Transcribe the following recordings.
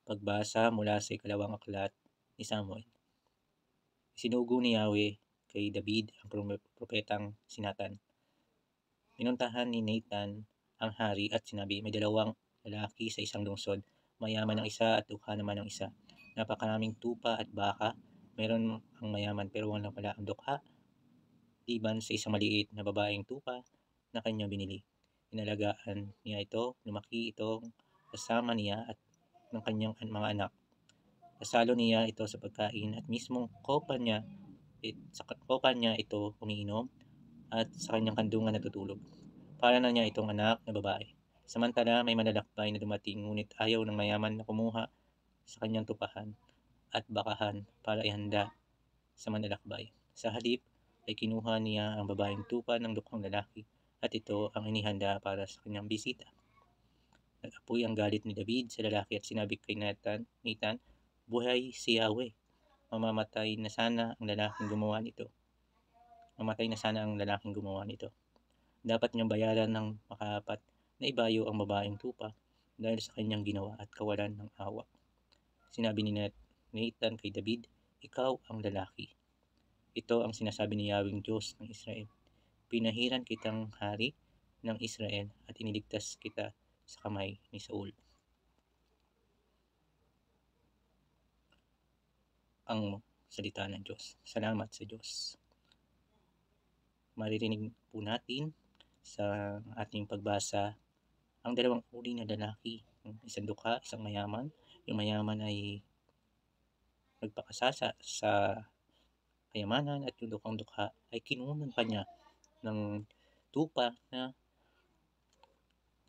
Pagbasa mula sa ikalawang aklat ni Samuel. Sinugo ni Yahweh kay David ang propetang si Nathan. Pinuntahan ni Nathan ang hari at sinabi, may dalawang lalaki sa isang lungsod, mayaman ang isa at dukha naman ang isa. Napakaraming tupa at baka, meron ang mayaman pero wala ang dukha, iban sa isang maliit na babaeng tupa na kanyang binili. Inalagaan niya ito, lumaki itong kasama niya at ng kanyang mga anak. Kasalo niya ito sa pagkain at mismong sa kopa niya ito umiinom at sa kanyang kandungan natutulog. Para na niya itong anak na babae. Samantala may manlalakbay na dumating ngunit ayaw ng mayaman na kumuha sa kanyang tupahan at bakahan para ihanda sa manlalakbay. Sa halip ay kinuha niya ang babaeng tupa ng dukhang lalaki at ito ang inihanda para sa kanyang bisita. Nag-apoy ang galit ni David sa lalaki at sinabi kay Nathan, buhay si Yahweh. Mamatay na sana ang lalaking gumawa nito. Dapat niyang bayaran ng makaapat na ibayo ang babaeng tupa dahil sa kanyang ginawa at kawalan ng awa. Sinabi ni Nathan kay David, ikaw ang lalaki. Ito ang sinasabi ni Yahweh Diyos ng Israel. Pinahiran kitang hari ng Israel at iniligtas kita sa kamay ni Saul. Ang salita ng Diyos. Salamat sa Diyos. Maririnig po natin sa ating pagbasa ang dalawang uri na lalaki, isang dukha, isang mayaman. Yung mayaman ay nagpakasasa sa kayamanan at yung dukha ay kinunan pa niya ng tupa na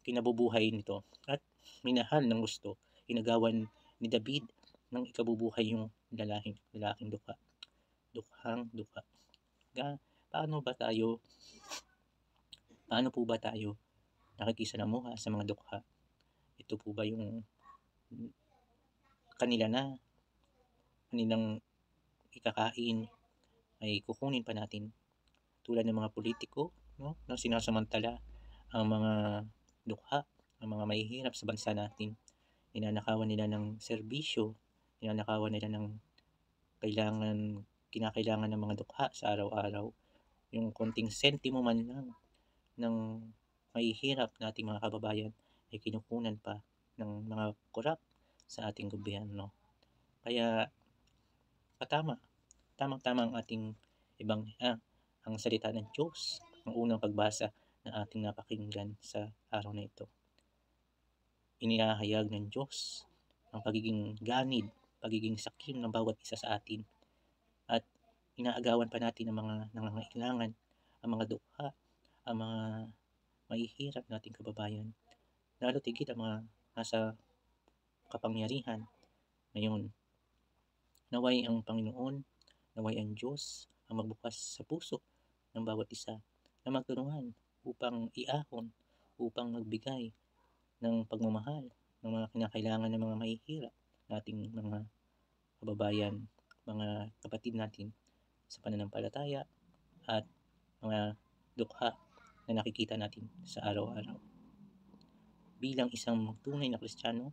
kinabubuhay nito at minahal ng gusto. Inagawan ni David ng ikabubuhay yung lalaking dukhang dukha. Paano po ba tayo nakikisalamuha sa mga dukha? Ito po ba yung kanilang ikakain ay kukunin pa natin tulad ng mga politiko, no? Na sinasamantala ang mga dukha, ang mga mahihirap sa bansa natin. Ninanakawan nila ng serbisyo, ninanakawan nila ng kinakailangan ng mga dukha sa araw-araw. Yung konting sentimo man lang ng mahihirap nating mga kababayan ay kinukunan pa ng mga korap sa ating gobyerno. Kaya tamang-tama ang ating ang salita ng Diyos, ang unang pagbasa na ating napakinggan sa araw na ito. Inihahayag ng Diyos ang pagiging ganid, pagiging sakim ng bawat isa sa atin at inaagawan pa natin ang mga nangangailangan, ang mga dukha, ang mga mahihirap nating kababayan, lalo tigit ang mga nasa kapangyarihan ngayon. Naway ang Panginoon, naway ang Diyos ang magbukas sa puso ng bawat isa na magtulungan upang iahon, upang magbigay ng pagmamahal ng mga kinakailangan ng mga mahihirap nating mga kababayan, mga kapatid natin sa pananampalataya at mga dukha na nakikita natin sa araw-araw. Bilang isang tunay na Kristiyano,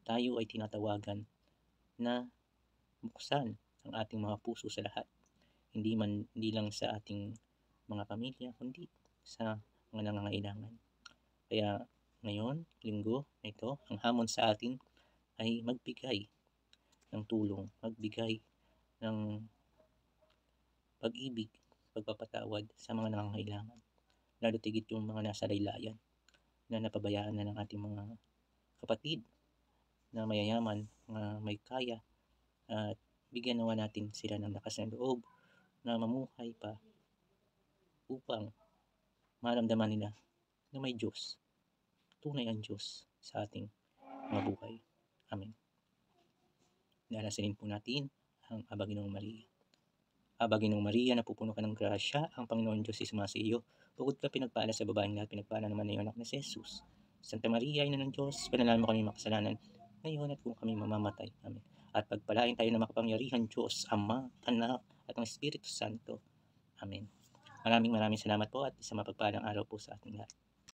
tayo ay tinatawagan na buksan ang ating mga puso sa lahat. Hindi lang sa ating mga pamilya, kundi sa mga nangangailangan. Kaya ngayon, linggo na ito, ang hamon sa atin ay magbigay ng tulong, magbigay ng pag-ibig, pagpapatawad sa mga nangangailangan. Lalo tigit yung mga nasa laylayan na napabayaan na ng ating mga kapatid na mayayaman, na may kaya, at bigyan nawa natin sila ng lakas ng loob na mamuhay pa upang maramdaman nila na may Diyos, tunay ang Diyos sa ating mga buhay. Amen. Darasalin po natin ang Aba Ginoong Maria. Aba Ginoong Maria, napupuno ka ng grasya, ang Panginoon Diyos ay sumasa iyo. Bukod ka pinagpala sa babaeng lahat, pinagpala naman na iyong anak na si Jesus. Santa Maria, Ina ng Diyos, panalangin mo kami makasalanan, ngayon at kung kami mamamatay. Amen. At pagpalain tayo ng makapangyarihan Diyos, Ama, Anak, at ang Espiritu Santo. Amen. Maraming salamat po at isang mapagpalang araw po sa ating lahat.